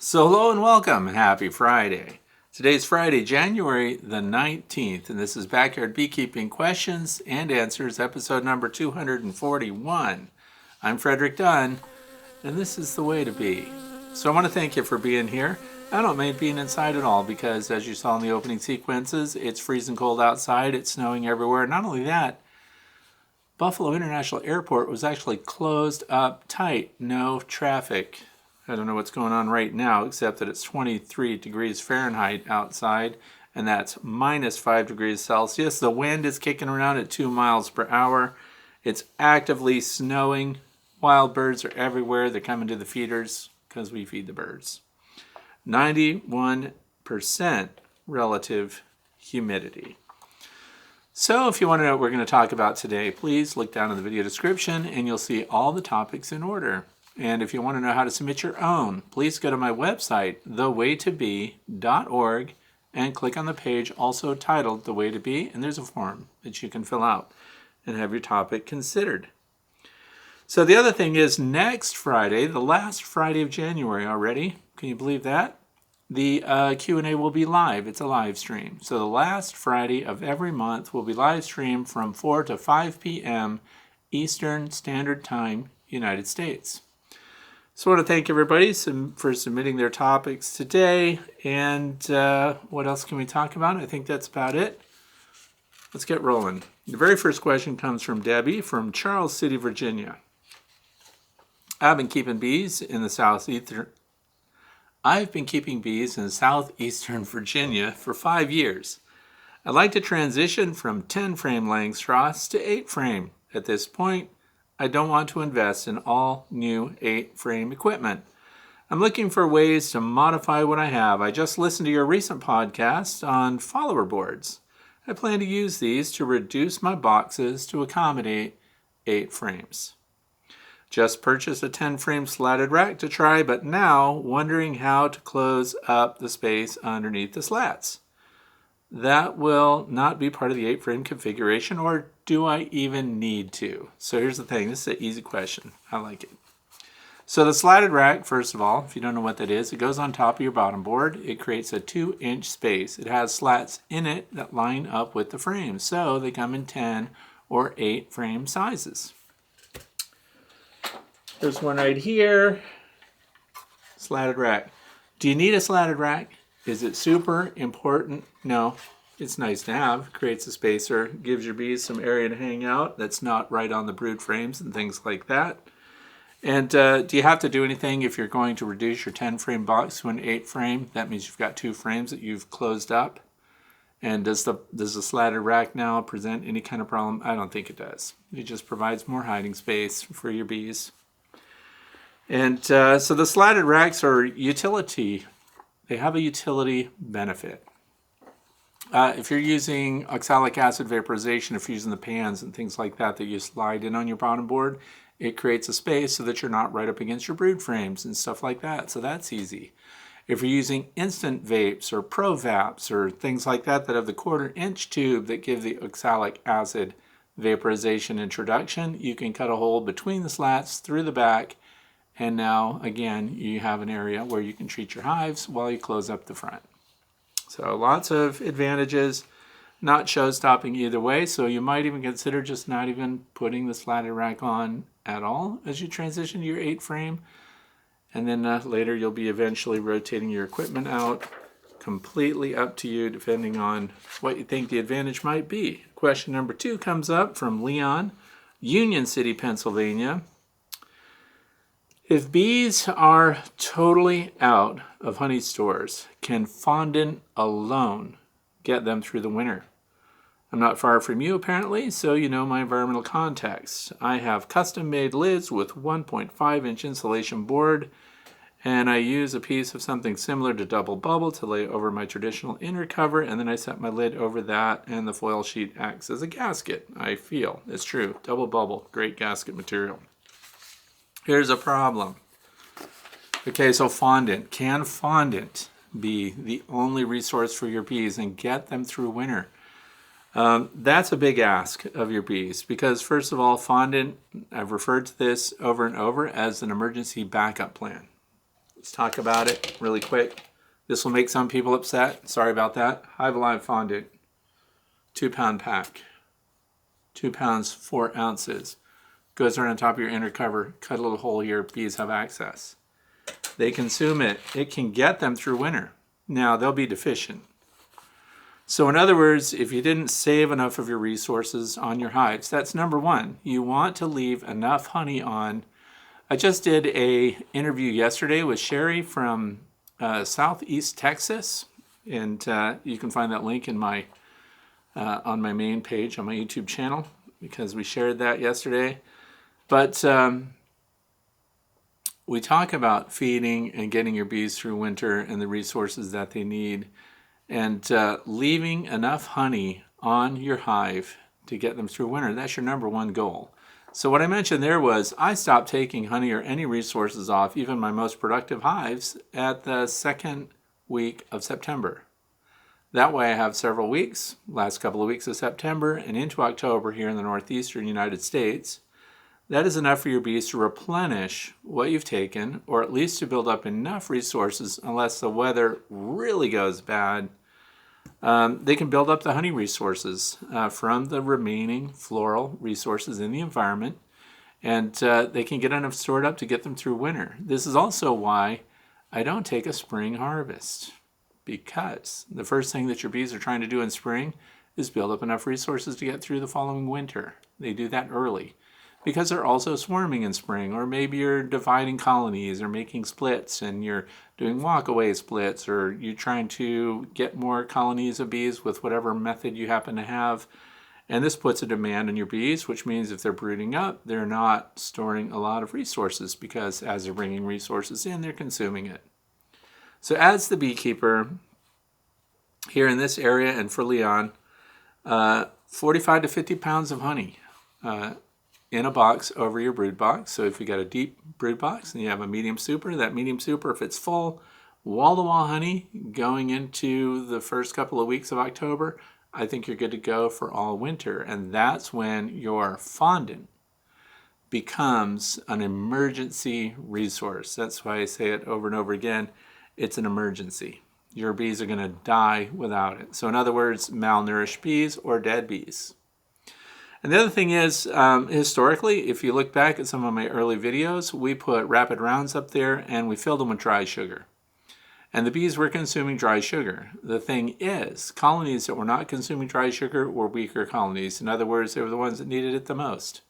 So hello and welcome. Happy Friday. Today's Friday, January the 19th, and this is Backyard Beekeeping Questions and Answers, episode number 241. I'm Frederick Dunn, and this is the way to be. So I want to thank you for being here. I don't mind being inside at all because, as you saw in the opening sequences, it's freezing cold outside, it's snowing everywhere. Not only that, Buffalo International Airport was actually closed up tight, no traffic. I don't know what's going on right now, except that it's 23 degrees Fahrenheit outside, and that's minus 5 degrees Celsius. The wind is kicking around at 2 miles per hour. It's actively snowing. Wild birds are everywhere. They're coming to the feeders because we feed the birds. 91% relative humidity. So if you want to know what we're going to talk about today, please look down in the video description and you'll see all the topics in order. And if you want to know how to submit your own, please go to my website, thewaytobe.org, and click on the page also titled The Way to Be, and there's a form that you can fill out and have your topic considered. So the other thing is next Friday, the last Friday of January already, can you believe that? The Q&A will be live. It's a live stream. So the last Friday of every month will be live streamed from 4 to 5 p.m. Eastern Standard Time, United States. So I want to thank everybody for submitting their topics today. And what else can we talk about? I think that's about it. Let's get rolling. The very first question comes from Debbie from Charles City, Virginia. I've been keeping bees in southeastern Virginia for 5 years. I'd like to transition from 10 frame Langstroths to 8 frame. At this point, I don't want to invest in all new 8 frame equipment. I'm looking for ways to modify what I have. I just listened to your recent podcast on follower boards. I plan to use these to reduce my boxes to accommodate 8 frames. Just purchased a 10 frame slatted rack to try, but now wondering how to close up the space underneath the slats. That will not be part of the 8 frame configuration, or do I even need to? So here's the thing, this is an easy question. I like it. So the slatted rack, first of all, if you don't know what that is, it goes on top of your bottom board. It creates a 2-inch space. It has slats in it that line up with the frames. So they come in 10 or 8 frame sizes. There's one right here. Slatted rack. Do you need a slatted rack? Is it super important? No. It's nice to have. Creates a spacer, gives your bees some area to hang out that's not right on the brood frames and things like that. And do you have to do anything if you're going to reduce your 10 frame box to an 8 frame? That means you've got 2 frames that you've closed up. And does the slatted rack now present any kind of problem? I don't think it does. It just provides more hiding space for your bees. And so the slatted racks are utility. They have a utility benefit. If you're using oxalic acid vaporization, if you're using the pans and things like that that you slide in on your bottom board, it creates a space so that you're not right up against your brood frames and stuff like that. So that's easy. If you're using instant vapes or pro vaps or things like that that have the 1/4-inch tube that give the oxalic acid vaporization introduction, you can cut a hole between the slats through the back. And now, again, you have an area where you can treat your hives while you close up the front. So lots of advantages, not show-stopping either way. So you might even consider just not even putting the slatted rack on at all as you transition to your 8 frame. And then later you'll be eventually rotating your equipment out. Completely up to you depending on what you think the advantage might be. Question number 2 comes up from Leon, Union City, Pennsylvania. If bees are totally out of honey stores, can fondant alone get them through the winter? I'm not far from you apparently, so you know my environmental context. I have custom-made lids with 1.5-inch insulation board, and I use a piece of something similar to double bubble to lay over my traditional inner cover, and then I set my lid over that, and the foil sheet acts as a gasket. I feel it's true. Double bubble, great gasket material. Here's a problem. Okay, so fondant. Can fondant be the only resource for your bees and get them through winter? That's a big ask of your bees because, first of all, fondant, I've referred to this over and over as an emergency backup plan. Let's talk about it really quick. This will make some people upset. Sorry about that. Hive Alive fondant, 2-pound pack, 2 pounds, 4 ounces. Goes right on top of your inner cover. Cut a little hole here. Bees have access. They consume it. It can get them through winter. Now, they'll be deficient. So in other words, if you didn't save enough of your resources on your hives, that's number one. You want to leave enough honey on. I just did an interview yesterday with Sherry from Southeast Texas, and you can find that link in my on my main page on my YouTube channel because we shared that yesterday. But we talk about feeding and getting your bees through winter and the resources that they need, and leaving enough honey on your hive to get them through winter. That's your number one goal. So what I mentioned there was I stopped taking honey or any resources off, even my most productive hives, at the second week of September. That way I have several weeks, last couple of weeks of September and into October here in the northeastern United States. That is enough for your bees to replenish what you've taken, or at least to build up enough resources unless the weather really goes bad. They can build up the honey resources from the remaining floral resources in the environment, and they can get enough stored up to get them through winter. This is also why I don't take a spring harvest, because the first thing that your bees are trying to do in spring is build up enough resources to get through the following winter. They do that early because they're also swarming in spring, or maybe you're dividing colonies or making splits and you're doing walk-away splits, or you're trying to get more colonies of bees with whatever method you happen to have. And this puts a demand on your bees, which means if they're brooding up, they're not storing a lot of resources because as they're bringing resources in, they're consuming it. So as the beekeeper here in this area and for Leon, 45 to 50 pounds of honey in a box over your brood box. So if you got a deep brood box and you have a medium super, that medium super, if it's full, wall-to-wall honey going into the first couple of weeks of October, I think you're good to go for all winter. And that's when your fondant becomes an emergency resource. That's why I say it over and over again. It's an emergency. Your bees are going to die without it. So in other words, malnourished bees or dead bees. And the other thing is, historically, if you look back at some of my early videos, we put rapid rounds up there and we filled them with dry sugar. And the bees were consuming dry sugar. The thing is, colonies that were not consuming dry sugar were weaker colonies. In other words, they were the ones that needed it the most.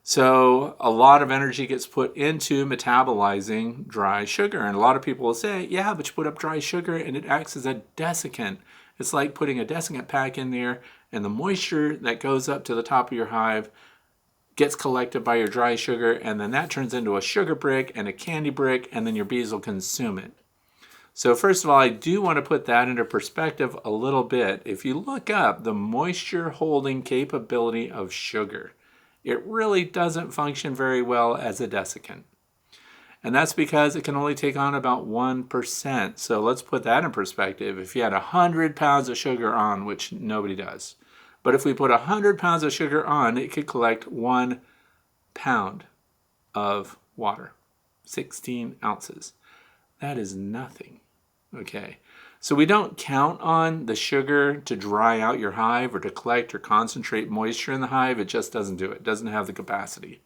So a lot of energy gets put into metabolizing dry sugar. And a lot of people will say, yeah, but you put up dry sugar and it acts as a desiccant. It's like putting a desiccant pack in there, and the moisture that goes up to the top of your hive gets collected by your dry sugar, and then that turns into a sugar brick and a candy brick, and then your bees will consume it. So first of all, I do want to put that into perspective a little bit. If you look up the moisture holding capability of sugar, it really doesn't function very well as a desiccant. And that's because it can only take on about 1%. So let's put that in perspective. If you had 100 pounds of sugar on, which nobody does, but if we put 100 pounds of sugar on, it could collect 1 pound of water, 16 ounces. That is nothing, okay? So we don't count on the sugar to dry out your hive or to collect or concentrate moisture in the hive. It just doesn't do it. It doesn't have the capacity.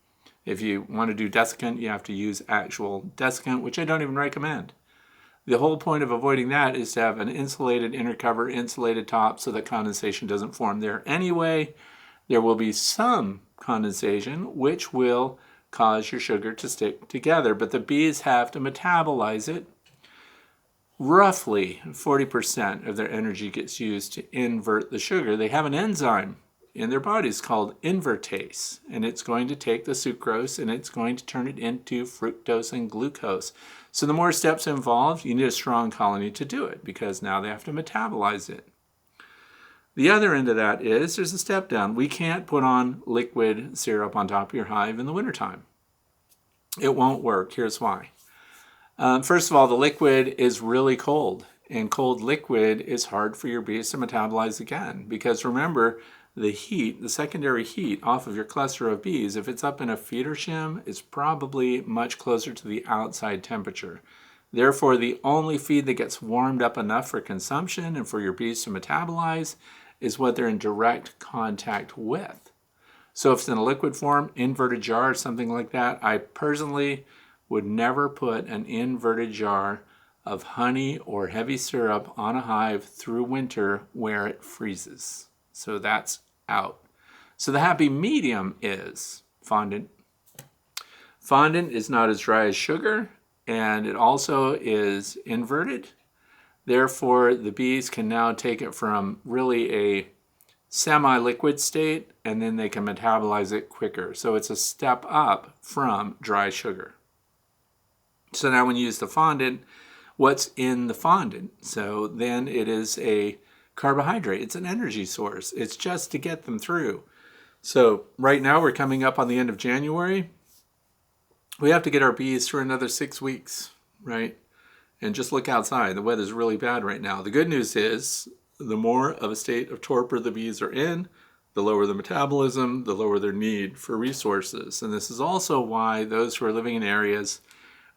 If you want to do desiccant, you have to use actual desiccant, which I don't even recommend. The whole point of avoiding that is to have an insulated inner cover, insulated top, so that condensation doesn't form there anyway. There will be some condensation, which will cause your sugar to stick together, but the bees have to metabolize it. Roughly 40% of their energy gets used to invert the sugar. They have an enzyme in their bodies called invertase, and it's going to take the sucrose and it's going to turn it into fructose and glucose. So the more steps involved, you need a strong colony to do it because now they have to metabolize it. The other end of that is there's a step down. We can't put on liquid syrup on top of your hive in the wintertime. It won't work. Here's why. First of all, the liquid is really cold, and cold liquid is hard for your bees to metabolize again because remember, the heat, the secondary heat off of your cluster of bees, if it's up in a feeder shim, it's probably much closer to the outside temperature. Therefore, the only feed that gets warmed up enough for consumption and for your bees to metabolize is what they're in direct contact with. So if it's in a liquid form, inverted jar or something like that, I personally would never put an inverted jar of honey or heavy syrup on a hive through winter where it freezes. So that's out. So the happy medium is fondant. Fondant is not as dry as sugar, and it also is inverted. Therefore, the bees can now take it from really a semi-liquid state, and then they can metabolize it quicker. So it's a step up from dry sugar. So now when you use the fondant, what's in the fondant? So then it is a carbohydrate. It's an energy source. It's just to get them through. So right now we're coming up on the end of January. We have to get our bees through another 6 weeks, right? And just look outside. The weather's really bad right now. The good news is the more of a state of torpor the bees are in, the lower the metabolism, the lower their need for resources. And this is also why those who are living in areas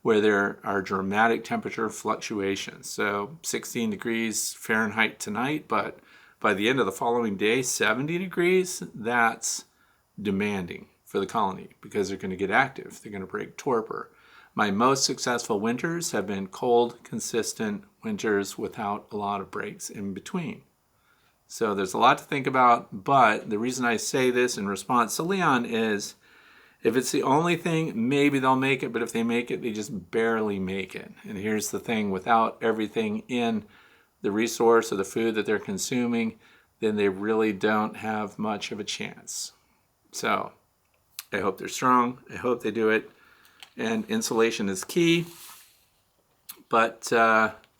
where there are dramatic temperature fluctuations. So 16 degrees Fahrenheit tonight, but by the end of the following day, 70 degrees, that's demanding for the colony because they're going to get active. They're going to break torpor. My most successful winters have been cold, consistent winters without a lot of breaks in between. So there's a lot to think about, but the reason I say this in response to Leon is if it's the only thing, maybe they'll make it, but if they make it, they just barely make it. And here's the thing, without everything in the resource or the food that they're consuming, then they really don't have much of a chance. So I hope they're strong. I hope they do it. And insulation is key, but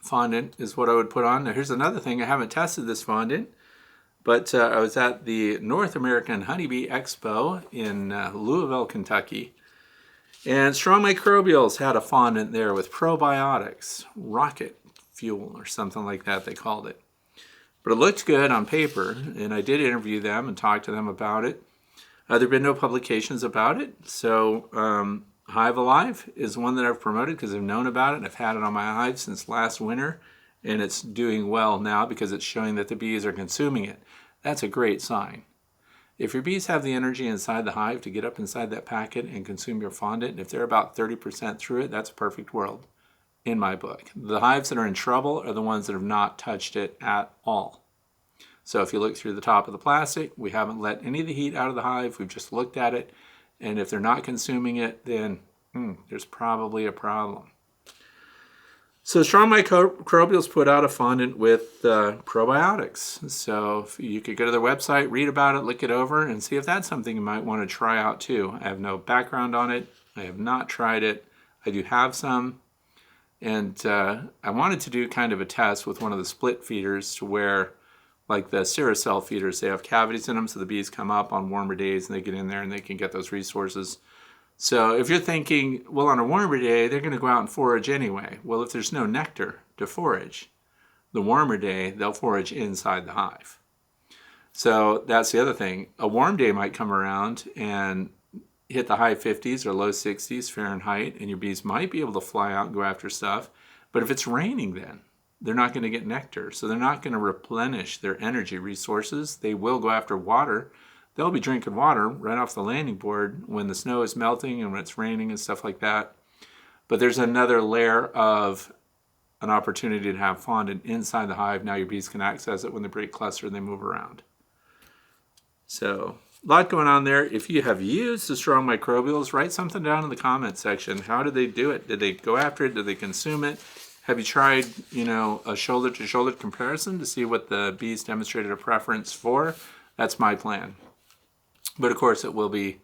fondant is what I would put on. Now here's another thing. I haven't tested this fondant, but I was at the North American Honeybee Expo in Louisville, Kentucky, and Strong Microbials had a fondant there with probiotics, rocket fuel or something like that they called it. But it looked good on paper, and I did interview them and talk to them about it. There have been no publications about it, so Hive Alive is one that I've promoted because I've known about it and I've had it on my hive since last winter, and it's doing well now because it's showing that the bees are consuming it. That's a great sign. If your bees have the energy inside the hive to get up inside that packet and consume your fondant, and if they're about 30% through it, that's a perfect world in my book. The hives that are in trouble are the ones that have not touched it at all. So if you look through the top of the plastic, we haven't let any of the heat out of the hive. We've just looked at it. And if they're not consuming it, then there's probably a problem. So Strong Microbials put out a fondant with probiotics. So if you could go to their website, read about it, look it over, and see if that's something you might want to try out too. I have no background on it. I have not tried it. I do have some. And I wanted to do kind of a test with one of the split feeders to where, like the Ceracell feeders, they have cavities in them so the bees come up on warmer days and they get in there and they can get those resources. So if you're thinking, well, on a warmer day, they're going to go out and forage anyway. Well, if there's no nectar to forage, the warmer day, they'll forage inside the hive. So that's the other thing. A warm day might come around and hit the high 50s or low 60s Fahrenheit, and your bees might be able to fly out and go after stuff. But if it's raining then, they're not going to get nectar. So they're not going to replenish their energy resources. They will go after water. They'll be drinking water right off the landing board when the snow is melting and when it's raining and stuff like that. But there's another layer of an opportunity to have fondant inside the hive. Now your bees can access it when they break cluster and they move around. So a lot going on there. If you have used the Strong Microbials, write something down in the comment section. How did they do it? Did they go after it? Did they consume it? Have you tried, a shoulder-to-shoulder comparison to see what the bees demonstrated a preference for? That's my plan. But of course, it will be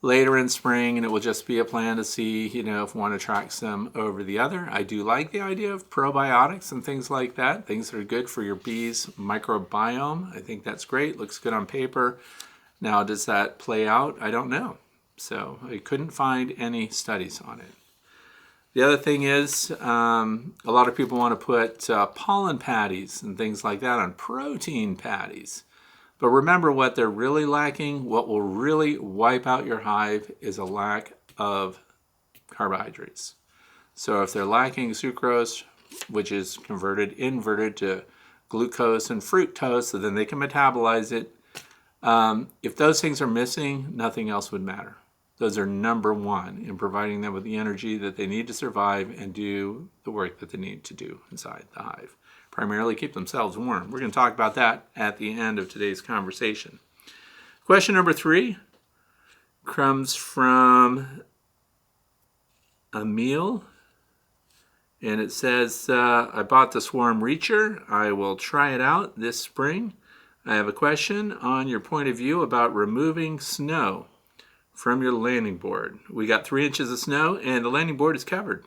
later in spring, and it will just be a plan to see, if one attracts them over the other. I do like the idea of probiotics and things like that, things that are good for your bees' microbiome. I think that's great. Looks good on paper. Now, does that play out? I don't know. So I couldn't find any studies on it. The other thing is, a lot of people want to put pollen patties and things like that on protein patties. But remember, what they're really lacking, what will really wipe out your hive, is a lack of carbohydrates. So if they're lacking sucrose, which is inverted to glucose and fructose, so then they can metabolize it. If those things are missing, nothing else would matter. Those are number one in providing them with the energy that they need to survive and do the work that they need to do inside the hive. Primarily keep themselves warm. We're going to talk about that at the end of today's conversation. Question number 3 comes from Emil, and it says, I bought the Swarm Reacher. I will try it out this spring. I have a question on your point of view about removing snow from your landing board. We got 3 inches of snow and the landing board is covered.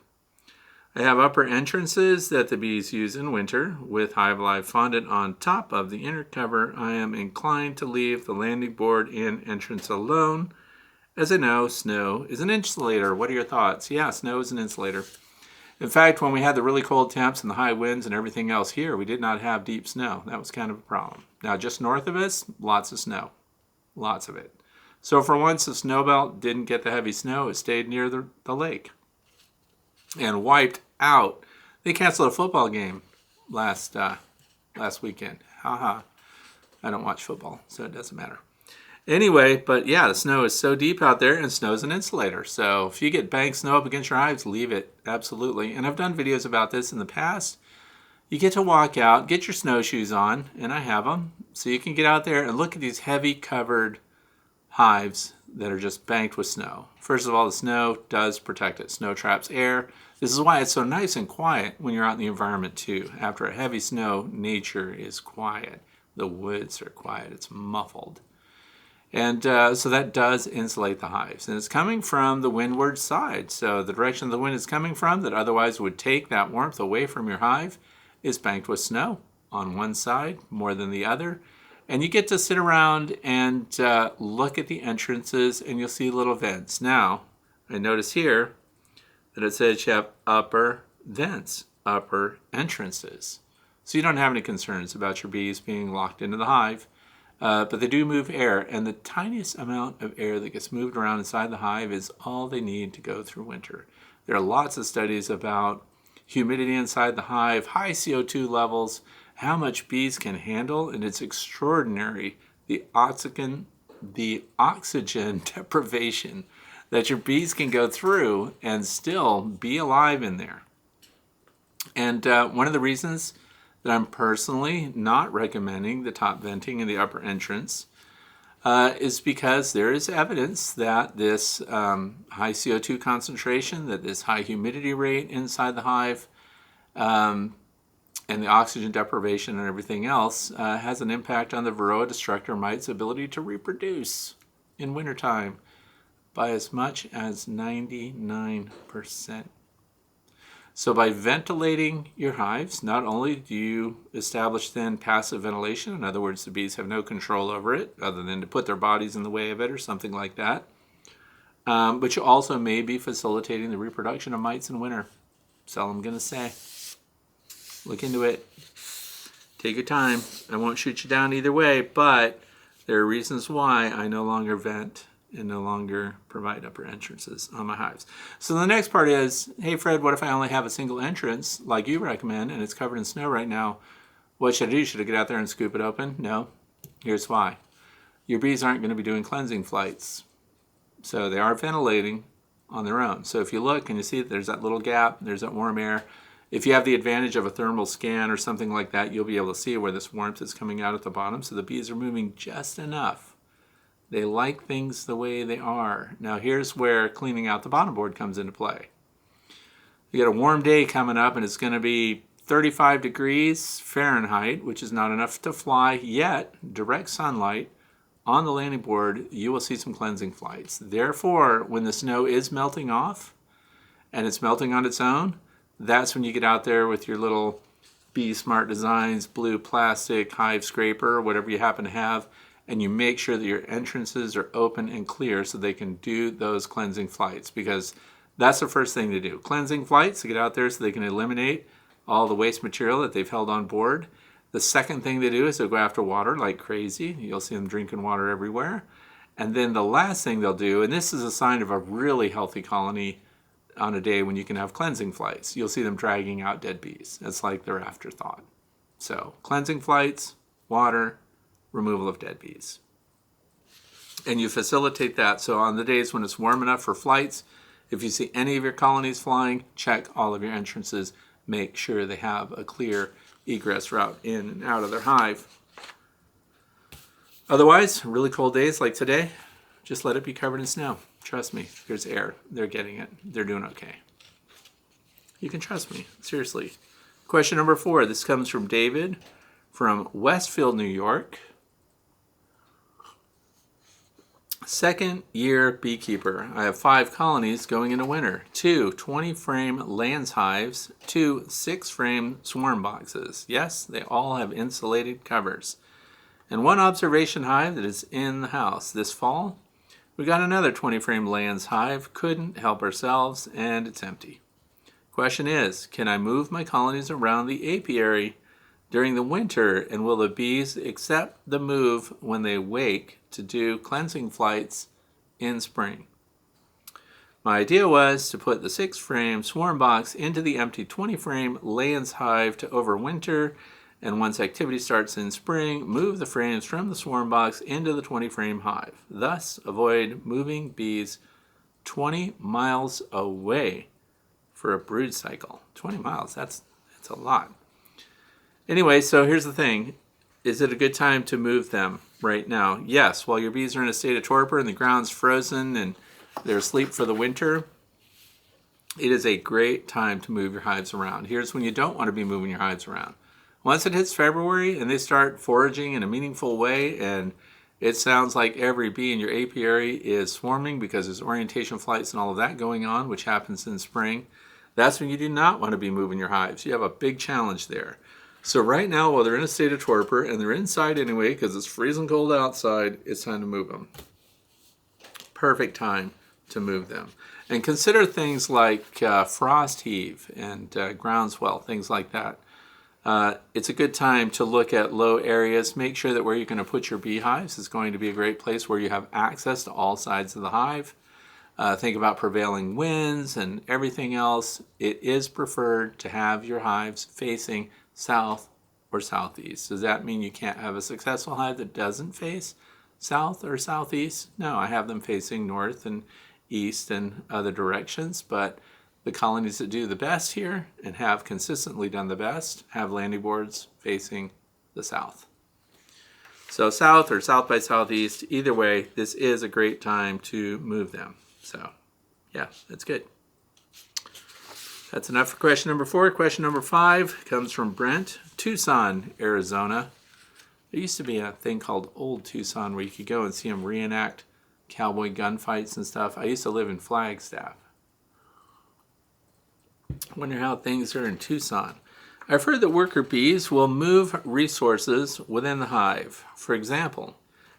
I have upper entrances that the bees use in winter with Hive Live fondant on top of the inner cover. I am inclined to leave the landing board and entrance alone. As I know, snow is an insulator. What are your thoughts? Yeah, snow is an insulator. In fact, when we had the really cold temps and the high winds and everything else here, we did not have deep snow. That was kind of a problem. Now, just north of us, lots of snow. Lots of it. So for once, the snow belt didn't get the heavy snow. It stayed near the lake and wiped out. They canceled a football game last weekend. Haha. I don't watch football, so it doesn't matter. Anyway, but yeah, the snow is so deep out there, and snow is an insulator. So if you get banked snow up against your hives, leave it. Absolutely. And I've done videos about this in the past. You get to walk out, get your snowshoes on, and I have them. So you can get out there and look at these heavy covered hives that are just banked with snow. First of all, the snow does protect it. Snow traps air. This is why it's so nice and quiet when you're out in the environment too. After a heavy snow, nature is quiet. The woods are quiet. It's muffled. And so that does insulate the hives. And it's coming from the windward side. So the direction the wind is coming from that otherwise would take that warmth away from your hive is banked with snow on one side more than the other. And you get to sit around and look at the entrances, and you'll see little vents. Now, I notice here that it says you have upper vents, upper entrances. So you don't have any concerns about your bees being locked into the hive. But they do move air, and the tiniest amount of air that gets moved around inside the hive is all they need to go through winter. There are lots of studies about humidity inside the hive, high CO2 levels, how much bees can handle, and it's extraordinary the oxygen deprivation that your bees can go through and still be alive in there. And one of the reasons that I'm personally not recommending the top venting in the upper entrance is because there is evidence that this high CO2 concentration, that this high humidity rate inside the hive, and the oxygen deprivation and everything else has an impact on the varroa destructor mite's ability to reproduce in wintertime by as much as 99%. So by ventilating your hives, not only do you establish then passive ventilation, in other words, the bees have no control over it other than to put their bodies in the way of it or something like that, but you also may be facilitating the reproduction of mites in winter. That's all I'm going to say. Look into it. Take your time. I won't shoot you down either way, but there are reasons why I no longer vent and no longer provide upper entrances on my hives. So the next part is, hey Fred, what if I only have a single entrance like you recommend and it's covered in snow right now? What should I do? Should I get out there and scoop it open? No. Here's why. Your bees aren't going to be doing cleansing flights. So they are ventilating on their own. So if you look and you see that there's that little gap, there's that warm air. If you have the advantage of a thermal scan or something like that, you'll be able to see where this warmth is coming out at the bottom. So the bees are moving just enough. They like things the way they are. Now here's where cleaning out the bottom board comes into play. You got a warm day coming up and it's going to be 35 degrees Fahrenheit, which is not enough to fly yet. Direct sunlight on the landing board, you will see some cleansing flights. Therefore, when the snow is melting off and it's melting on its own, that's when you get out there with your little Bee Smart Designs blue plastic hive scraper, whatever you happen to have, and you make sure that your entrances are open and clear so they can do those cleansing flights, because that's the first thing to do. Cleansing flights to get out there so they can eliminate all the waste material that they've held on board. The second thing they do is they'll go after water like crazy. You'll see them drinking water everywhere. And then the last thing they'll do, and this is a sign of a really healthy colony on a day when you can have cleansing flights, you'll see them dragging out dead bees. That's like their afterthought. So cleansing flights, water, removal of dead bees. And you facilitate that. So on the days when it's warm enough for flights, if you see any of your colonies flying, check all of your entrances. Make sure they have a clear egress route in and out of their hive. Otherwise, really cold days like today, just let it be covered in snow. Trust me, there's air. They're getting it. They're doing okay. You can trust me, seriously. Question number 4. This comes from David from Westfield, New York. Second year beekeeper. I have 5 colonies going into winter. 2 20-frame Lands hives, 2 6-frame swarm boxes. Yes, they all have insulated covers. And 1 observation hive that is in the house. This fall, we got another 20-frame Lands hive. Couldn't help ourselves, and it's empty. Question is, can I move my colonies around the apiary during the winter, and will the bees accept the move when they wake to do cleansing flights in spring? My idea was to put the 6-frame swarm box into the empty 20-frame Lands hive to overwinter, and once activity starts in spring, move the frames from the swarm box into the 20-frame hive. Thus, avoid moving bees 20 miles away for a brood cycle. 20 miles, that's a lot. Anyway, so here's the thing. Is it a good time to move them right now? Yes, while your bees are in a state of torpor and the ground's frozen and they're asleep for the winter, it is a great time to move your hives around. Here's when you don't want to be moving your hives around. Once it hits February and they start foraging in a meaningful way, and it sounds like every bee in your apiary is swarming because there's orientation flights and all of that going on, which happens in spring, that's when you do not want to be moving your hives. You have a big challenge there. So right now, while they're in a state of torpor, and they're inside anyway because it's freezing cold outside, it's time to move them. Perfect time to move them. And consider things like frost heave and groundswell, things like that. It's a good time to look at low areas. Make sure that where you're going to put your beehives is going to be a great place where you have access to all sides of the hive. Think about prevailing winds and everything else. It is preferred to have your hives facing south or southeast. Does that mean you can't have a successful hive that doesn't face south or southeast? No, I have them facing north and east and other directions, but the colonies that do the best here and have consistently done the best have landing boards facing the south. So south or south by southeast, either way, this is a great time to move them. So yeah, that's good. That's enough for question number 4. Question number 5 comes from Brent, Tucson, Arizona. There used to be a thing called Old Tucson where you could go and see them reenact cowboy gunfights and stuff. I used to live in Flagstaff. I wonder how things are in Tucson. I've heard that worker bees will move resources within the hive. For example,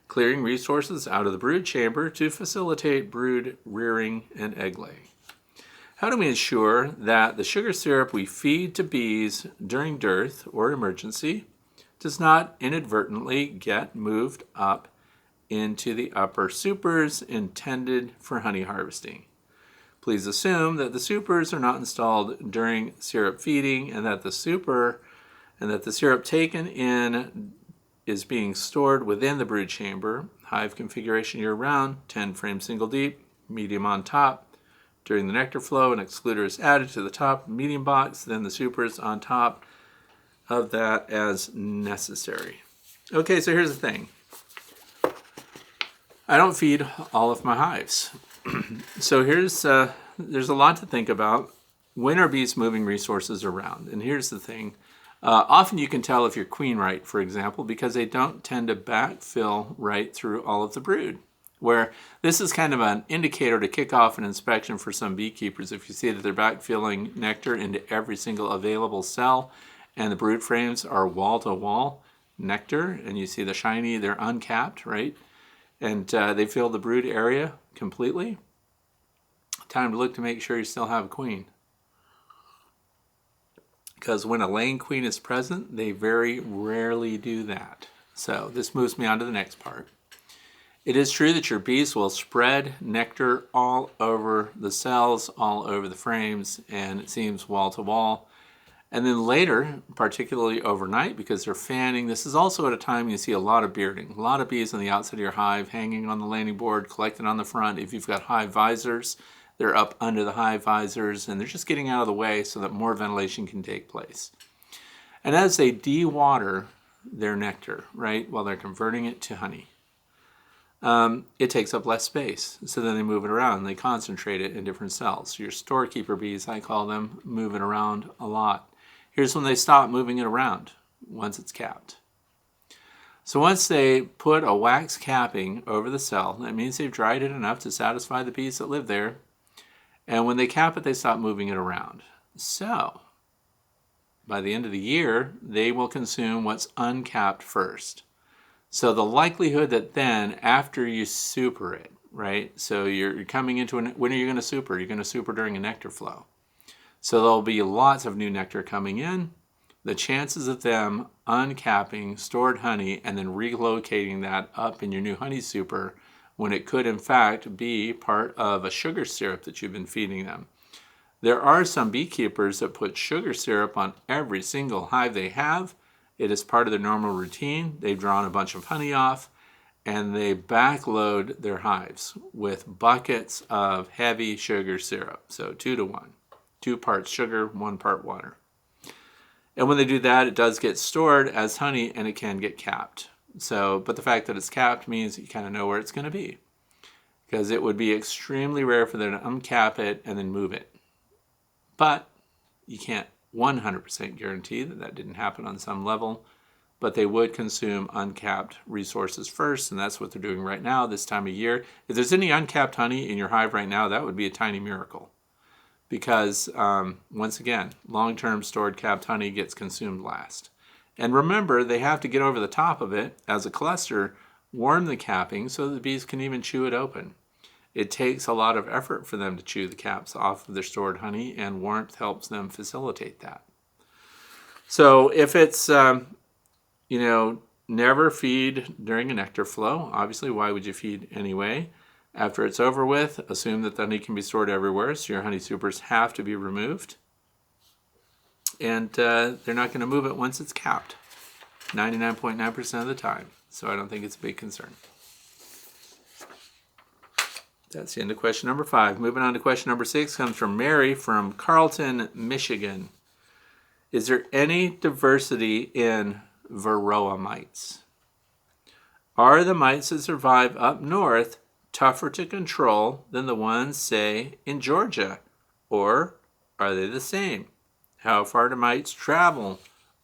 clearing resources out of the brood chamber to facilitate brood rearing and egg laying. How do we ensure that the sugar syrup we feed to bees during dearth or emergency does not inadvertently get moved up into the upper supers intended for honey harvesting? Please assume that the supers are not installed during syrup feeding and that the syrup taken in is being stored within the brood chamber. Hive configuration year-round, 10-frame single deep, medium on top. During the nectar flow, an excluder is added to the top medium box, then the supers on top of that as necessary. Okay, so here's the thing. I don't feed all of my hives. So there's a lot to think about. When are bees moving resources around? And here's the thing. Often you can tell if you're queen right, for example, because they don't tend to backfill right through all of the brood. Where this is kind of an indicator to kick off an inspection for some beekeepers. If you see that they're backfilling nectar into every single available cell and the brood frames are wall-to-wall nectar, and you see the shiny, they're uncapped, right? And they fill the brood area completely, time to look to make sure you still have a queen. because when a laying queen is present, they very rarely do that. So this moves me on to the next part. It is true that your bees will spread nectar all over the cells, all over the frames, and it seems wall to wall. And then later, particularly overnight, because they're fanning, this is also at a time you see a lot of bearding. A lot of bees on the outside of your hive hanging on the landing board, collected on the front. If you've got hive visors, they're up under the hive visors, and they're just getting out of the way so that more ventilation can take place. And as they dewater their nectar, right, while they're converting it to honey, it takes up less space. So then they move it around. They concentrate it in different cells. Your storekeeper bees, I call them, move it around a lot. Here's when they stop moving it around, once it's capped. So once they put a wax capping over the cell, that means they've dried it enough to satisfy the bees that live there. And when they cap it, they stop moving it around. So by the end of the year, they will consume what's uncapped first. So the likelihood that then, after you super it, right? So you're coming into when are you going to super? You're going to super during a nectar flow. So there'll be lots of new nectar coming in. The chances of them uncapping stored honey and then relocating that up in your new honey super, when it could in fact be part of a sugar syrup that you've been feeding them. There are some beekeepers that put sugar syrup on every single hive they have. It is part of their normal routine. They've drawn a bunch of honey off, and they backload their hives with buckets of heavy sugar syrup. So 2 to 1. 2 parts sugar, 1 part water. And when they do that, it does get stored as honey, and it can get capped. So, but the fact that it's capped means you kind of know where it's going to be, because it would be extremely rare for them to uncap it and then move it. But you can't 100% guarantee that that didn't happen on some level, but they would consume uncapped resources first, and that's what they're doing right now this time of year. If there's any uncapped honey in your hive right now, that would be a tiny miracle, because once again, long-term stored capped honey gets consumed last. And remember, they have to get over the top of it as a cluster, warm the capping so the bees can even chew it open. It takes a lot of effort for them to chew the caps off of their stored honey, and warmth helps them facilitate that. So if it's, never feed during a nectar flow. Obviously, why would you feed anyway? After it's over with, assume that the honey can be stored everywhere, so your honey supers have to be removed. And they're not going to move it once it's capped, 99.9% of the time. So I don't think it's a big concern. That's the end of question number 5. Moving on to question number 6, comes from Mary from Carlton, Michigan. Is there any diversity in varroa mites? Are the mites that survive up north tougher to control than the ones, say, in Georgia? Or are they the same? How far do mites travel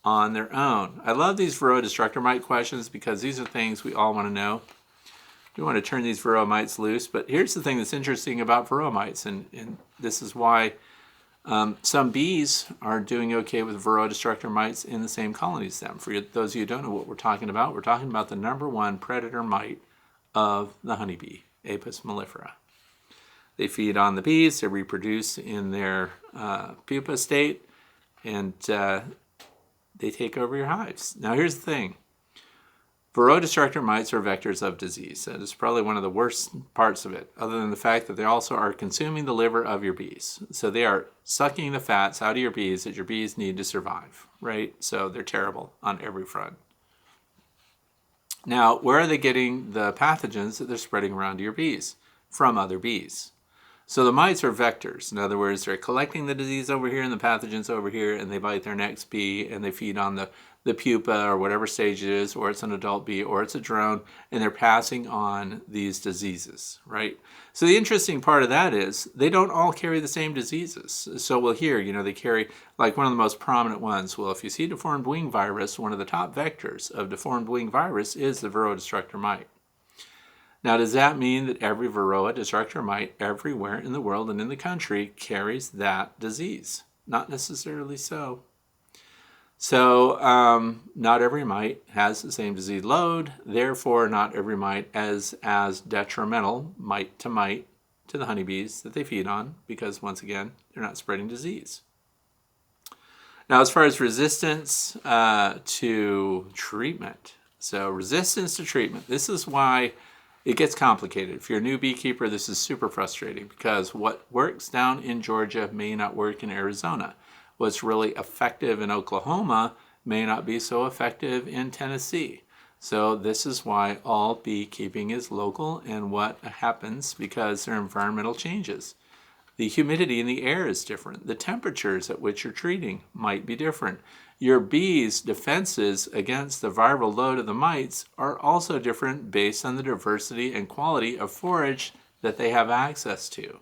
on their own? I love these varroa destructor mite questions because these are things we all want to know. We want to turn these varroa mites loose, but here's the thing that's interesting about varroa mites, and this is why some bees are doing okay with varroa destructor mites in the same colony as them. For those of you who don't know what we're talking about the number one predator mite of the honeybee, Apis mellifera. They feed on the bees, they reproduce in their pupa state, and they take over your hives. Now here's the thing. Varroa destructor mites are vectors of disease. That is probably one of the worst parts of it, other than the fact that they also are consuming the liver of your bees. So they are sucking the fats out of your bees that your bees need to survive, right? So they're terrible on every front. Now, where are they getting the pathogens that they're spreading around to your bees? From other bees. So the mites are vectors. In other words, they're collecting the disease over here and the pathogens over here, and they bite their next bee, and they feed on the pupa or whatever stage it is, or it's an adult bee, or it's a drone, and they're passing on these diseases, right? So the interesting part of that is they don't all carry the same diseases. So we'll hear, they carry, like one of the most prominent ones. Well, if you see deformed wing virus, one of the top vectors of deformed wing virus is the varroa destructor mite. Now, does that mean that every varroa destructor mite everywhere in the world and in the country carries that disease? Not necessarily so. So not every mite has the same disease load. Therefore, not every mite is as detrimental, mite to the honeybees that they feed on, because once again, they're not spreading disease. Now, as far as resistance to treatment, so resistance to treatment, this is why it gets complicated. If you're a new beekeeper, this is super frustrating because what works down in Georgia may not work in Arizona. What's really effective in Oklahoma may not be so effective in Tennessee. So this is why all beekeeping is local and what happens because there are environmental changes. The humidity in the air is different. The temperatures at which you're treating might be different. Your bees' defenses against the viral load of the mites are also different based on the diversity and quality of forage that they have access to.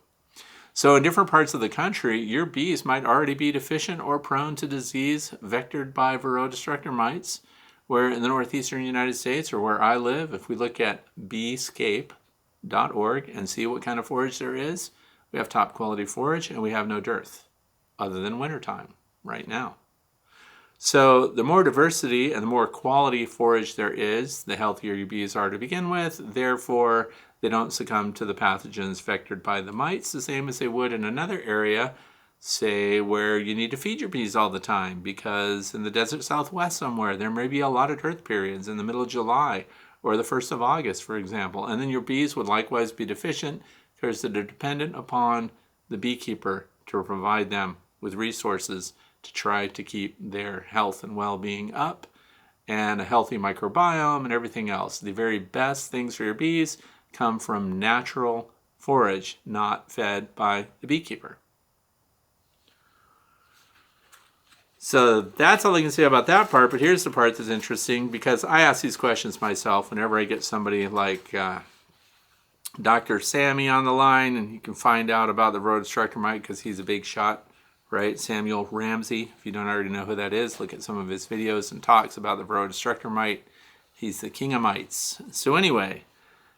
So in different parts of the country, your bees might already be deficient or prone to disease vectored by varroa destructor mites, where in the northeastern United States, or where I live, if we look at beescape.org and see what kind of forage there is, we have top quality forage and we have no dearth, other than wintertime right now. So the more diversity and the more quality forage there is, the healthier your bees are to begin with. Therefore, they don't succumb to the pathogens vectored by the mites the same as they would in another area, say where you need to feed your bees all the time, because in the desert Southwest somewhere, there may be a lot of dearth periods in the middle of July or the 1st of August, for example. And then your bees would likewise be deficient because they're dependent upon the beekeeper to provide them with resources to try to keep their health and well-being up and a healthy microbiome and everything else. The very best things for your bees come from natural forage, not fed by the beekeeper. So that's all I can say about that part, but here's the part that's interesting because I ask these questions myself whenever I get somebody like Dr. Sammy on the line, and you can find out about the varroa destructor mite because he's a big shot, right? Samuel Ramsey. If you don't already know who that is, look at some of his videos and talks about the varroa destructor mite. He's the king of mites. So anyway,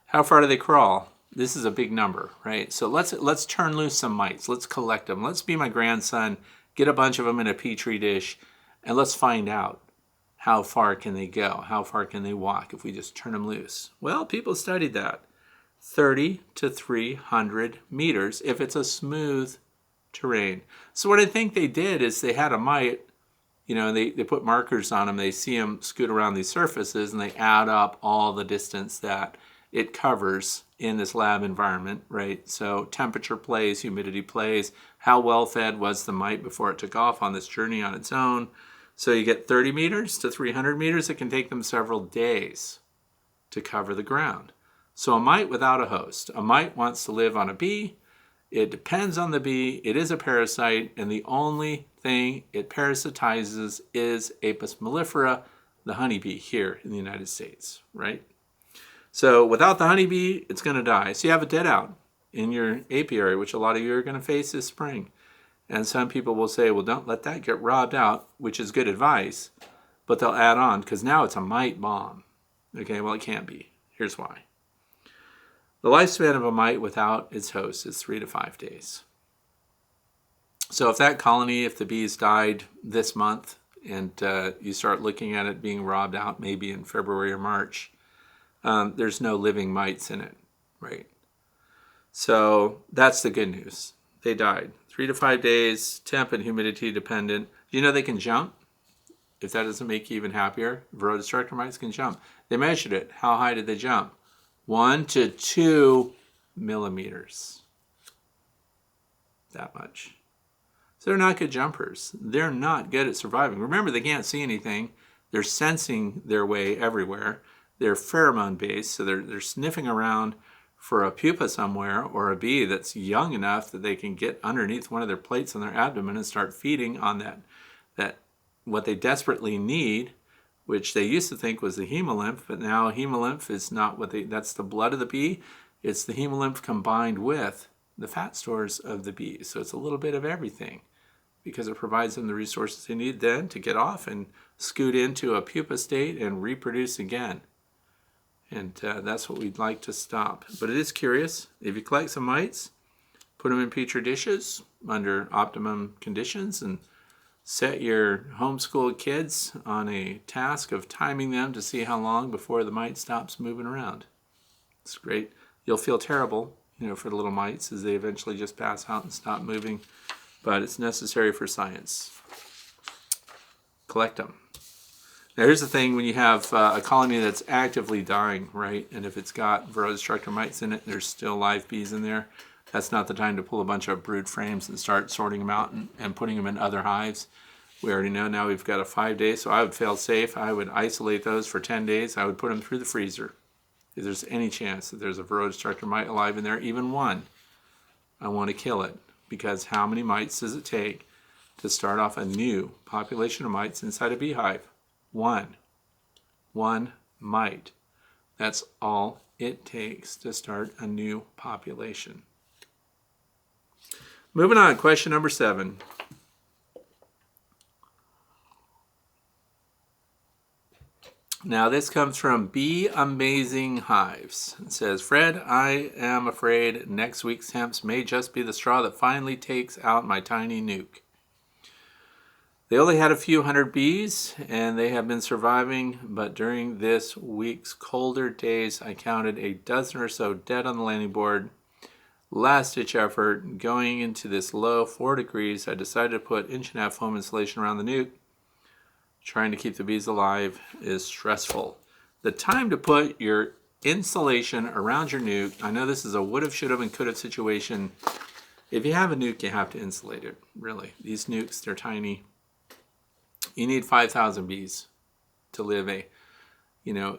how far do they crawl? This is a big number, right? So let's turn loose some mites. Let's collect them. Let's be my grandson, get a bunch of them in a petri dish, and let's find out how far can they go? How far can they walk if we just turn them loose? Well, people studied that. 30 to 300 meters if it's a smooth terrain. So what I think they did is they had a mite, you know, they put markers on them. They see them scoot around these surfaces and they add up all the distance that it covers in this lab environment, right? So temperature plays, humidity plays, how well fed was the mite before it took off on this journey on its own. So you get 30 meters to 300 meters. It can take them several days to cover the ground. So a mite without a host. A mite wants to live on a bee. It depends on the bee. It is a parasite, and the only thing it parasitizes is Apis mellifera, the honeybee here in the United States, right? So without the honeybee, it's going to die. So you have a dead out in your apiary, which a lot of you are going to face this spring. And some people will say, well, don't let that get robbed out, which is good advice, but they'll add on because now it's a mite bomb. Okay, well, it can't be. Here's why. The lifespan of a mite without its host is 3 to 5 days. So if that colony, if the bees died this month and you start looking at it being robbed out maybe in February or March, there's no living mites in it, right? So that's the good news. They died. 3 to 5 days, temp and humidity dependent. You know they can jump? If that doesn't make you even happier, varroa destructor mites can jump. They measured it. How high did they jump? 1 to 2 millimeters. That much. So they're not good jumpers. They're not good at surviving. Remember, they can't see anything. They're sensing their way everywhere. They're pheromone based, so they're sniffing around for a pupa somewhere or a bee that's young enough that they can get underneath one of their plates on their abdomen and start feeding on that what they desperately need, which they used to think was the hemolymph, but now hemolymph is not that's the blood of the bee. It's the hemolymph combined with the fat stores of the bee. So it's a little bit of everything because it provides them the resources they need then to get off and scoot into a pupa state and reproduce again. And that's what we'd like to stop. But it is curious. If you collect some mites, put them in petri dishes under optimum conditions and set your homeschool kids on a task of timing them to see how long before the mite stops moving around. It's great. You'll feel terrible, for the little mites as they eventually just pass out and stop moving, but it's necessary for science. collect them. Now here's the thing, when you have a colony that's actively dying, right, and if it's got varroa destructor mites in it, there's still live bees in there, that's not the time to pull a bunch of brood frames and start sorting them out and putting them in other hives. We already know now we've got a 5 day, so I would fail safe. I would isolate those for 10 days. I would put them through the freezer. If there's any chance that there's a varroa destructor mite alive in there, even one, I want to kill it, because how many mites does it take to start off a new population of mites inside a beehive? One mite. That's all it takes to start a new population. Moving on, question number 7. Now this comes from Bee Amazing Hives. It says, Fred, I am afraid next week's temps may just be the straw that finally takes out my tiny nuke. They only had a few hundred bees, and they have been surviving, but during this week's colder days, I counted a dozen or so dead on the landing board. Last-ditch effort, going into this low 4 degrees, I decided to put 1.5-inch foam insulation around the nuke. Trying to keep the bees alive is stressful. The time to put your insulation around your nuke, I know this is a would've, should've, and could've situation. If you have a nuke, you have to insulate it, really. These nukes, they're tiny. You need 5,000 bees to live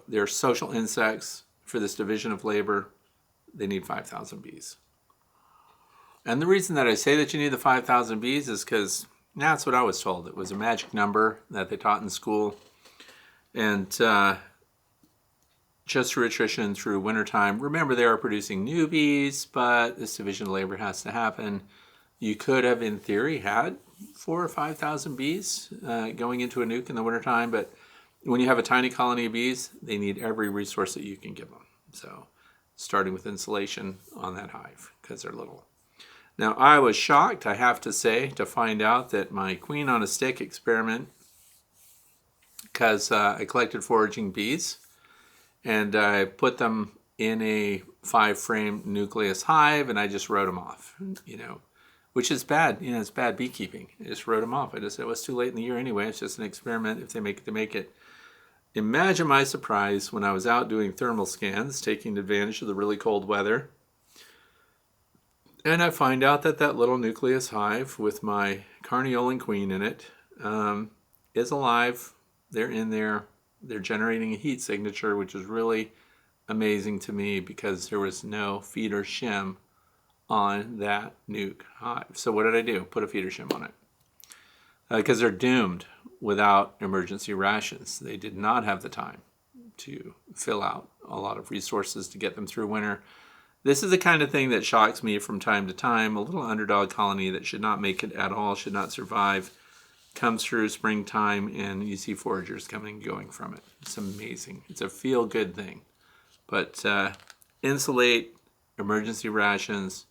they're social insects for this division of labor. They need 5,000 bees. And the reason that I say that you need the 5,000 bees is because that's what I was told. It was a magic number that they taught in school. And just through attrition, through wintertime, remember they are producing new bees, but this division of labor has to happen. You could have, in theory, had 4,000 or 5,000 bees going into a nuke in the wintertime, but when you have a tiny colony of bees, they need every resource that you can give them. So starting with insulation on that hive, because they're little. Now, I was shocked, I have to say, to find out that my queen on a stick experiment, because I collected foraging bees, and I put them in a 5-frame nucleus hive, and I just wrote them off, which is bad. It's bad beekeeping. I just wrote them off. I just said, well, it's too late in the year anyway. It's just an experiment. If they make it, they make it. Imagine my surprise when I was out doing thermal scans, taking advantage of the really cold weather. And I find out that that little nucleus hive with my carniolan queen in it is alive. They're in there. They're generating a heat signature, which is really amazing to me because there was no feeder shim on that nuke hive. So what did I do? Put a feeder shim on it. Because they're doomed without emergency rations. They did not have the time to fill out a lot of resources to get them through winter. This is the kind of thing that shocks me from time to time. A little underdog colony that should not make it at all, should not survive, comes through springtime and you see foragers coming and going from it. It's amazing. It's a feel-good thing. But insulate, emergency rations.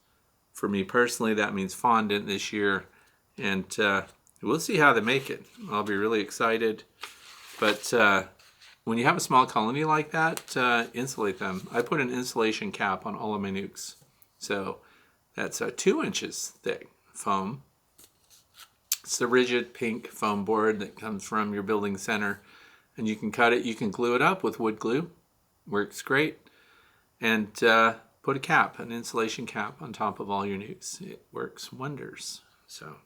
For me personally, that means fondant this year. And we'll see how they make it. I'll be really excited. But when you have a small colony like that, insulate them. I put an insulation cap on all of my nukes. So that's 2 inches thick foam. It's the rigid pink foam board that comes from your building center. And you can cut it, you can glue it up with wood glue. Works great. And put a cap, an insulation cap on top of all your nukes. It works wonders. So,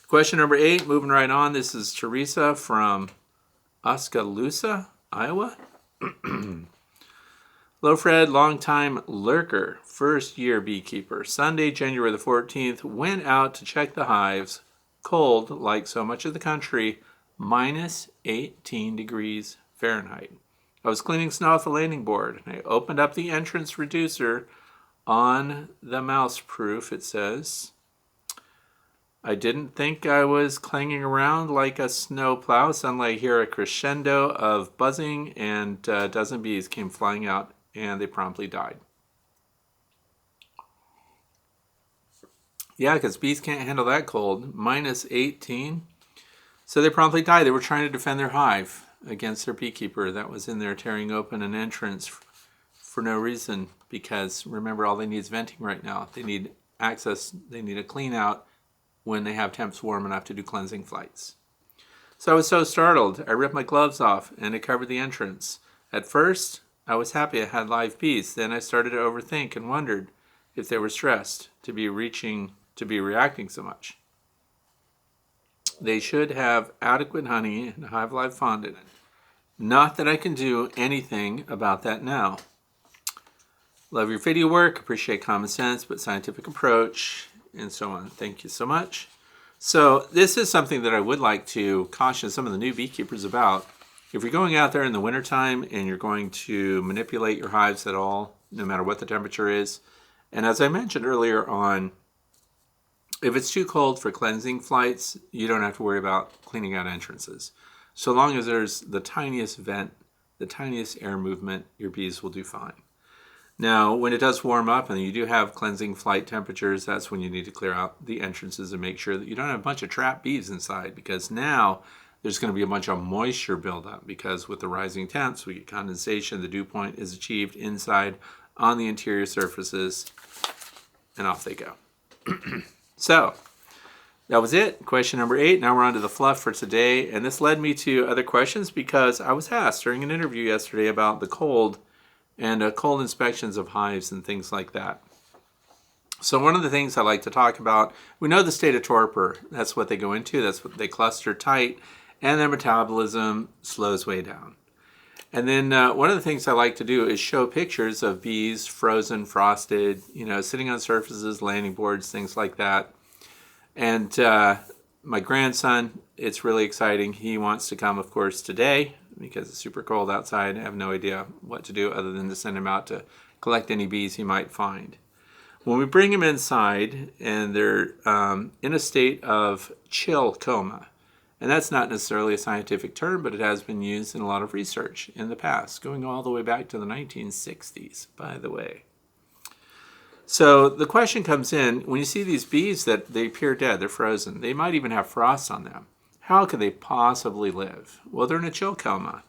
question number 8, moving right on. This is Teresa from Oskaloosa, Iowa. Hello, Fred, longtime lurker, first-year beekeeper. Sunday, January the 14th, went out to check the hives. Cold, like so much of the country, minus 18 degrees Fahrenheit. I was cleaning snow off the landing board. I opened up the entrance reducer on the mouse proof, it says. I didn't think I was clanging around like a snow plow. Suddenly I hear a crescendo of buzzing and a dozen bees came flying out and they promptly died. Yeah, because bees can't handle that cold. Minus 18. So they promptly died. They were trying to defend their hive against their beekeeper that was in there tearing open an entrance for no reason, because remember, all they need is venting right now. They need access, they need a clean out when they have temps warm enough to do cleansing flights. So I was so startled, I ripped my gloves off and it covered the entrance. At first, I was happy I had live bees. Then I started to overthink and wondered if they were stressed to be reacting so much. They should have adequate honey and hive live fondant. Not that I can do anything about that now. Love your video work, appreciate common sense but scientific approach, and so on. Thank you so much. So this is something that I would like to caution some of the new beekeepers about. If you're going out there in the wintertime and you're going to manipulate your hives at all, no matter what the temperature is, and as I mentioned earlier on, if it's too cold for cleansing flights, you don't have to worry about cleaning out entrances. So long as there's the tiniest vent, the tiniest air movement, your bees will do fine. Now, when it does warm up and you do have cleansing flight temperatures, that's when you need to clear out the entrances and make sure that you don't have a bunch of trapped bees inside, because now there's going to be a bunch of moisture buildup, because with the rising temps, we get condensation, the dew point is achieved inside on the interior surfaces, and off they go. So, that was it. Question number 8. Now we're on to the fluff for today. And this led me to other questions because I was asked during an interview yesterday about the cold and cold inspections of hives and things like that. So one of the things I like to talk about, we know the state of torpor. That's what they go into. That's what they cluster tight. And their metabolism slows way down. And then one of the things I like to do is show pictures of bees, frozen, frosted, sitting on surfaces, landing boards, things like that. And my grandson, it's really exciting. He wants to come, of course, today because it's super cold outside. I have no idea what to do other than to send him out to collect any bees he might find. When we bring him inside and they're in a state of chill coma, and that's not necessarily a scientific term, but it has been used in a lot of research in the past, going all the way back to the 1960s, by the way. So the question comes in, when you see these bees that they appear dead, they're frozen, they might even have frost on them. How could they possibly live? Well, they're in a chill coma.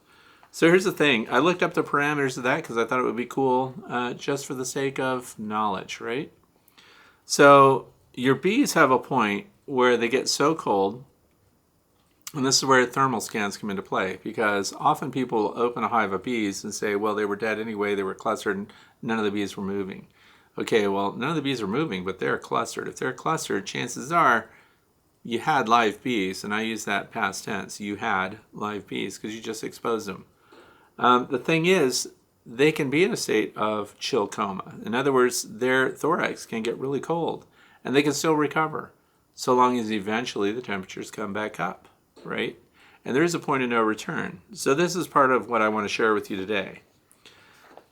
So here's the thing. I looked up the parameters of that because I thought it would be cool just for the sake of knowledge, right? So your bees have a point where they get so cold, and this is where thermal scans come into play, because often people open a hive of bees and say, well, they were dead anyway, they were clustered, and none of the bees were moving. Okay, well, none of the bees are moving, but they're clustered. If they're clustered, chances are you had live bees, and I use that past tense. You had live bees because you just exposed them. The thing is, they can be in a state of chill coma. In other words, their thorax can get really cold, and they can still recover, so long as eventually the temperatures come back up, right? And there is a point of no return. So this is part of what I want to share with you today.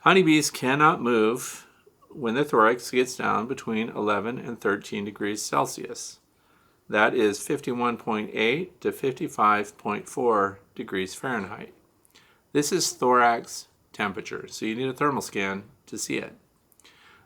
Honeybees cannot move when the thorax gets down between 11 and 13 degrees Celsius. That is 51.8 to 55.4 degrees Fahrenheit. This is thorax temperature, so you need a thermal scan to see it.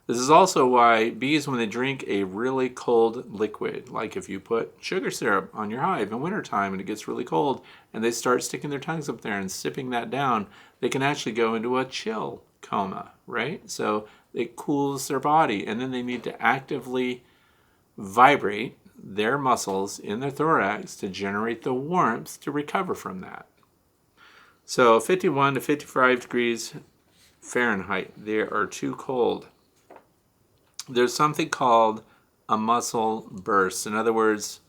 This is also why bees, when they drink a really cold liquid, like if you put sugar syrup on your hive in wintertime and it gets really cold and they start sticking their tongues up there and sipping that down, they can actually go into a chill coma, right? So it cools their body, and then they need to actively vibrate their muscles in their thorax to generate the warmth to recover from that. So 51 to 55 degrees Fahrenheit, they are too cold. There's something called a muscle burst. In other words,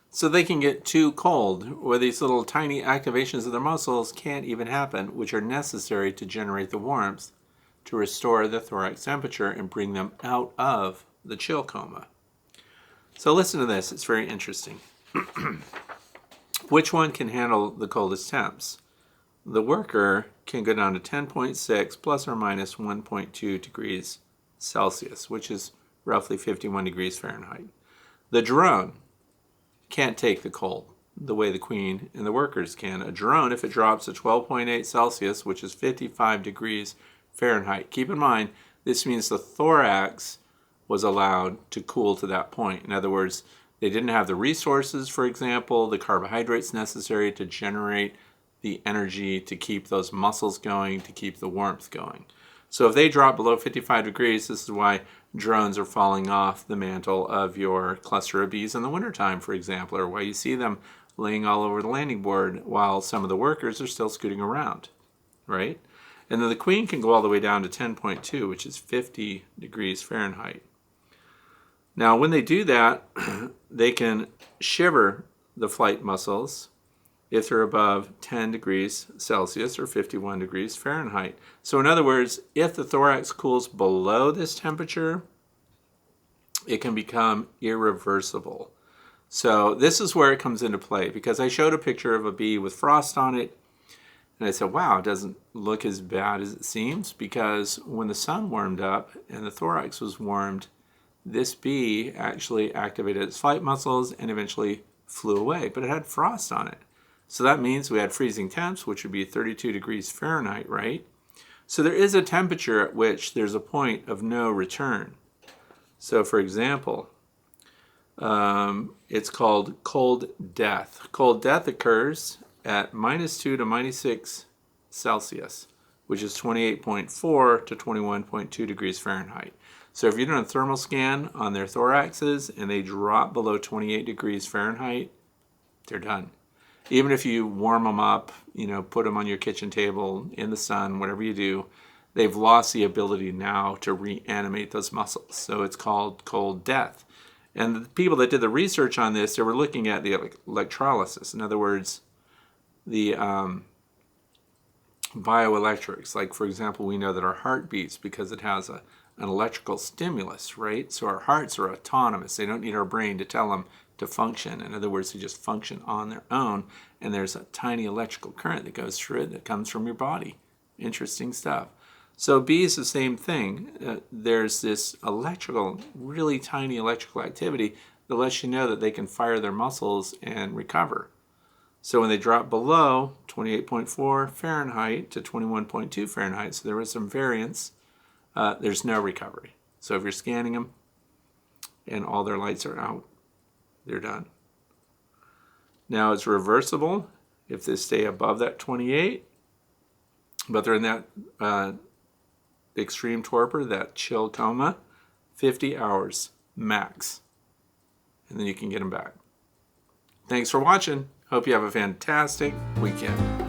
so they can get too cold, where these little tiny activations of their muscles can't even happen, which are necessary to generate the warmth to restore the thorax temperature and bring them out of the chill coma. So listen to this, it's very interesting. Which one can handle the coldest temps? The worker can go down to 10.6 plus or minus 1.2 degrees Celsius, which is roughly 51 degrees Fahrenheit. The drone can't take the cold the way the queen and the workers can. A drone, if it drops to 12.8 Celsius, which is 55 degrees Fahrenheit, keep in mind, this means the thorax was allowed to cool to that point. In other words, they didn't have the resources, for example, the carbohydrates necessary to generate the energy to keep those muscles going, to keep the warmth going. So if they drop below 55 degrees, this is why drones are falling off the mantle of your cluster of bees in the wintertime, for example, or why you see them laying all over the landing board while some of the workers are still scooting around, right? And then the queen can go all the way down to 10.2, which is 50 degrees Fahrenheit. Now, when they do that, they can shiver the flight muscles if they're above 10 degrees Celsius or 51 degrees Fahrenheit. So in other words, if the thorax cools below this temperature, it can become irreversible. So this is where it comes into play, because I showed a picture of a bee with frost on it, and I said, wow, it doesn't look as bad as it seems, because when the sun warmed up and the thorax was warmed, this bee actually activated its flight muscles and eventually flew away, but it had frost on it. So that means we had freezing temps, which would be 32 degrees Fahrenheit, right? So there is a temperature at which there's a point of no return. So for example, it's called cold death. Cold death occurs at -2 to -6 Celsius, which is 28.4 to 21.2 degrees Fahrenheit. So if you're doing a thermal scan on their thoraxes and they drop below 28 degrees Fahrenheit, they're done. Even if you warm them up, put them on your kitchen table in the sun, whatever you do, they've lost the ability now to reanimate those muscles. So it's called cold death. And the people that did the research on this, they were looking at the electrolysis. In other words, the bioelectrics. Like, for example, we know that our heart beats because it has an electrical stimulus, right? So our hearts are autonomous. They don't need our brain to tell them to function. In other words, they just function on their own, and there's a tiny electrical current that goes through it that comes from your body. Interesting stuff. So bees, the same thing. There's this really tiny electrical activity that lets you know that they can fire their muscles and recover. So when they drop below 28.4 Fahrenheit to 21.2 Fahrenheit, so there was some variance, there's no recovery. So if you're scanning them and all their lights are out, they're done. Now it's reversible if they stay above that 28, but they're in that extreme torpor, that chill coma, 50 hours max, and then you can get them back. Thanks for watching. Hope you have a fantastic weekend.